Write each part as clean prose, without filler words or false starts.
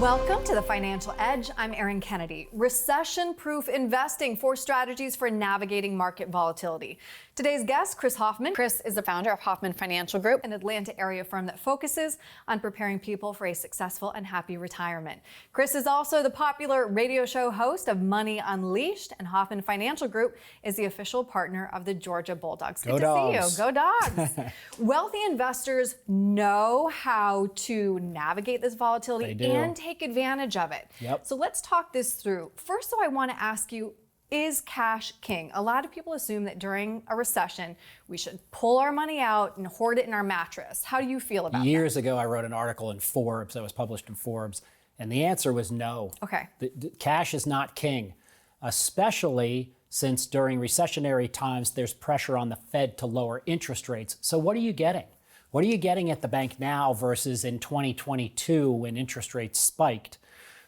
Welcome to the Financial Edge. I'm Erin Kennedy. Recession-proof investing, 4 strategies for navigating market volatility. Today's guest, Chris Hoffman. Chris is the founder of Hoffman Financial Group, an Atlanta area firm that focuses on preparing people for a successful and happy retirement. Chris is also the popular radio show host of Money Unleashed, and Hoffman Financial Group is the official partner of the Georgia Bulldogs. Good to see you. Go Dogs. Wealthy investors know how to navigate this volatility and take advantage of it. Yep. So let's talk this through. First, though, I want to ask you, is cash king? A lot of people assume that during a recession, we should pull our money out and hoard it in our mattress. How do you feel about that? Years ago, I wrote an article in Forbes that was published in Forbes, and the answer was no. Okay. The cash is not king, especially since during recessionary times, there's pressure on the Fed to lower interest rates. So what are you getting? What are you getting at the bank now versus in 2022 when interest rates spiked?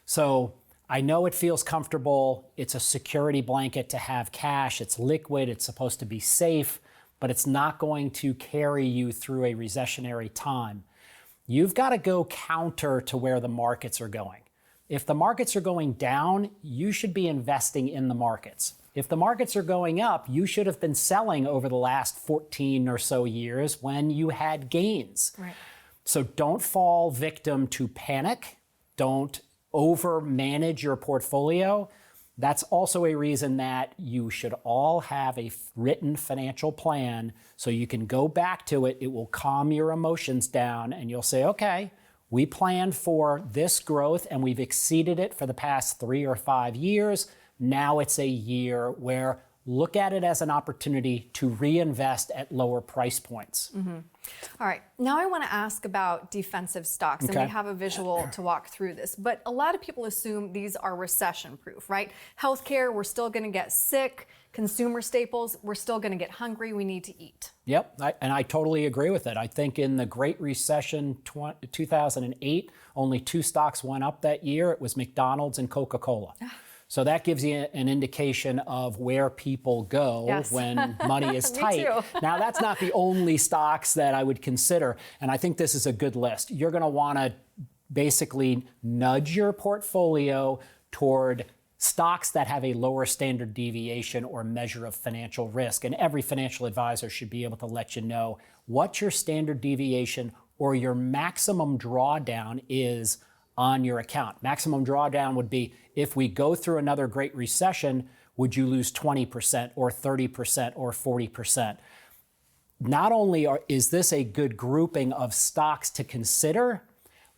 So I know it feels comfortable. It's a security blanket to have cash. It's liquid. It's supposed to be safe, but it's not going to carry you through a recessionary time. You've got to go counter to where the markets are going. If the markets are going down, you should be investing in the markets. If the markets are going up, you should have been selling over the last 14 or so years when you had gains. Right. So don't fall victim to panic. Don't over-manage your portfolio. That's also a reason that you should all have a written financial plan so you can go back to it. It will calm your emotions down and you'll say, okay, we planned for this growth and we've exceeded it for the past 3 or 5 years. Now it's a year where look at it as an opportunity to reinvest at lower price points. Mm-hmm. All right. Now I want to ask about defensive stocks, and we have a visual to walk through this. But a lot of people assume these are recession-proof, right? Healthcare, we're still going to get sick. Consumer staples, we're still going to get hungry. We need to eat. Yep, and I totally agree with it. I think in the Great Recession 2008, only 2 stocks went up that year. It was McDonald's and Coca-Cola. So that gives you an indication of where people go when money is tight. Now, that's not the only stocks that I would consider, and I think this is a good list. You're going to want to basically nudge your portfolio toward stocks that have a lower standard deviation or measure of financial risk. And every financial advisor should be able to let you know what your standard deviation or your maximum drawdown is on your account. Maximum drawdown would be if we go through another Great Recession, would you lose 20% or 30% or 40%? Not only is this a good grouping of stocks to consider,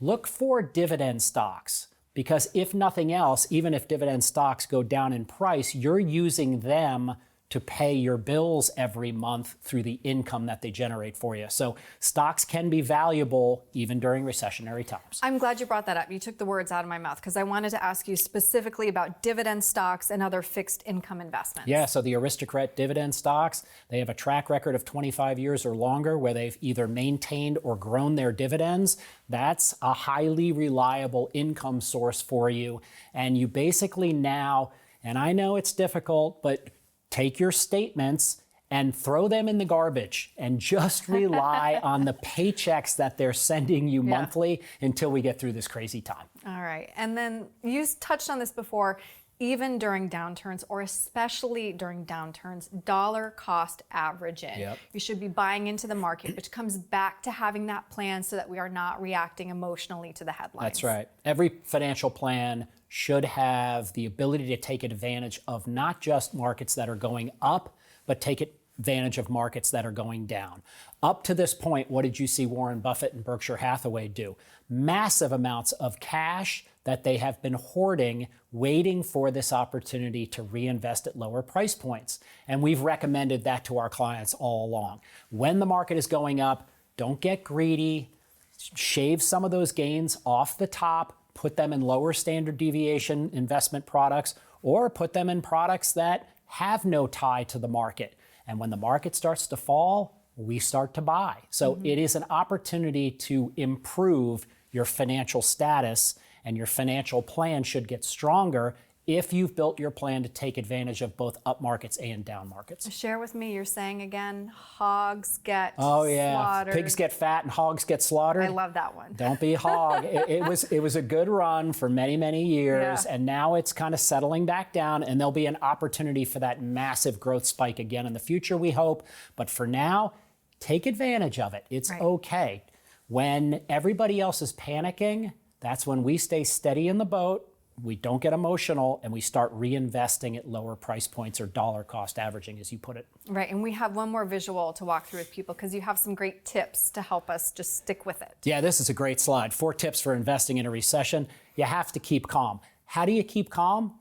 look for dividend stocks. Because if nothing else, even if dividend stocks go down in price, you're using them to pay your bills every month through the income that they generate for you. So stocks can be valuable even during recessionary times. I'm glad you brought that up. You took the words out of my mouth because I wanted to ask you specifically about dividend stocks and other fixed income investments. Yeah, so the aristocrat dividend stocks, they have a track record of 25 years or longer where they've either maintained or grown their dividends. That's a highly reliable income source for you. And you basically now, and I know it's difficult, but take your statements and throw them in the garbage and just rely on the paychecks that they're sending you monthly until we get through this crazy time. All right. And then you touched on this before, even during downturns or especially during downturns, dollar cost averaging. Yep. You should be buying into the market, which comes back to having that plan so that we are not reacting emotionally to the headlines. That's right. Every financial plan should have the ability to take advantage of not just markets that are going up, but take advantage of markets that are going down. Up to this point, what did you see Warren Buffett and Berkshire Hathaway do? Massive amounts of cash that they have been hoarding, waiting for this opportunity to reinvest at lower price points. And we've recommended that to our clients all along. When the market is going up, don't get greedy. Shave some of those gains off the top, put them in lower standard deviation investment products, or put them in products that have no tie to the market. And when the market starts to fall, we start to buy. So it is an opportunity to improve your financial status, and your financial plan should get stronger if you've built your plan to take advantage of both up markets and down markets. Share with me, you're saying again, hogs get slaughtered. Pigs get fat and hogs get slaughtered. I love that one. Don't be a hog. It was a good run for many, many years, and now it's kind of settling back down, and there'll be an opportunity for that massive growth spike again in the future, we hope. But for now, take advantage of it. It's okay. When everybody else is panicking, that's when we stay steady in the boat, we don't get emotional, and we start reinvesting at lower price points or dollar cost averaging, as you put it. Right, and we have one more visual to walk through with people because you have some great tips to help us just stick with it. Yeah, this is a great slide. 4 tips for investing in a recession. You have to keep calm. How do you keep calm?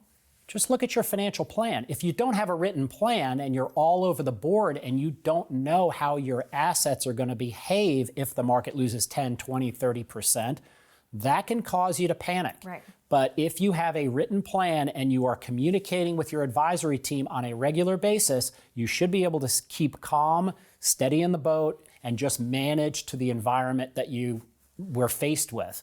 Just look at your financial plan. If you don't have a written plan and you're all over the board and you don't know how your assets are going to behave if the market loses 10, 20, 30%, that can cause you to panic. Right. But if you have a written plan and you are communicating with your advisory team on a regular basis, you should be able to keep calm, steady in the boat, and just manage to the environment that you were faced with.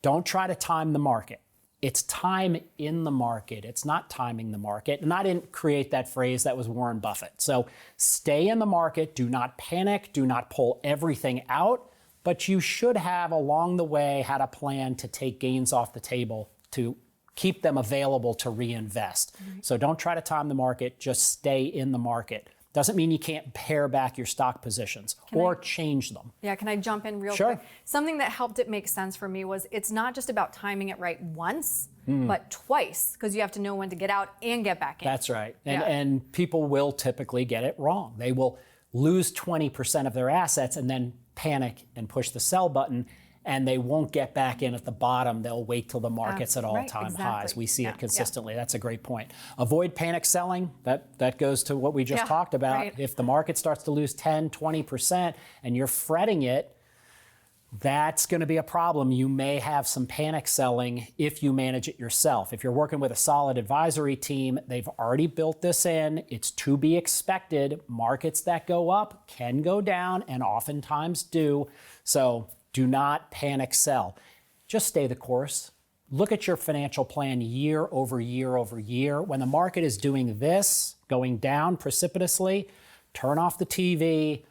Don't try to time the market. It's time in the market. It's not timing the market. And I didn't create that phrase. That was Warren Buffett. So stay in the market. Do not panic. Do not pull everything out. But you should have along the way had a plan to take gains off the table to keep them available to reinvest. So don't try to time the market, just stay in the market. Doesn't mean you can't pare back your stock positions or change them. Yeah, can I jump in real quick? Something that helped it make sense for me was it's not just about timing it right once, but twice, because you have to know when to get out and get back in. That's right. And people will typically get it wrong. They will lose 20% of their assets and then panic and push the sell button, and they won't get back in at the bottom. They'll wait till the market's at all-time highs. We see it consistently. That's a great point. Avoid panic selling. That goes to what we just talked about. If the market starts to lose 10, 20% and you're fretting it, that's going to be a problem. You may have some panic selling if you manage it yourself. If you're working with a solid advisory team, they've already built this in. It's to be expected. Markets that go up can go down and oftentimes do. So do not panic sell. Just stay the course. Look at your financial plan year over year over year. When the market is doing this, going down precipitously, turn off the TV.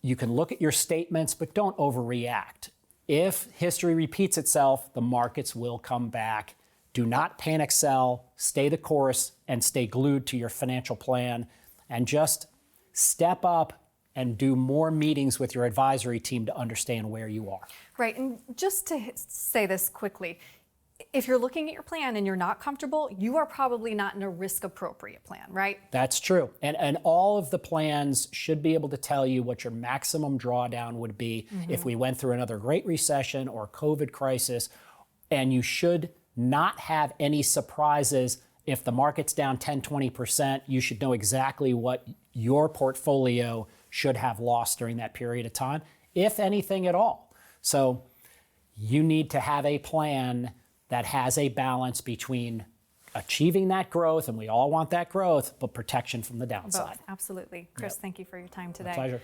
You can look at your statements, but don't overreact. If history repeats itself, the markets will come back. Do not panic sell, stay the course, and stay glued to your financial plan. And just step up and do more meetings with your advisory team to understand where you are. Right, and just to say this quickly, if you're looking at your plan and you're not comfortable, you are probably not in a risk-appropriate plan, right? That's true. And all of the plans should be able to tell you what your maximum drawdown would be if we went through another Great Recession or COVID crisis. And you should not have any surprises. If the market's down 10, 20%, you should know exactly what your portfolio should have lost during that period of time, if anything at all. So you need to have a plan that has a balance between achieving that growth, and we all want that growth, but protection from the downside. Both, absolutely. Chris, thank you for your time today. My pleasure.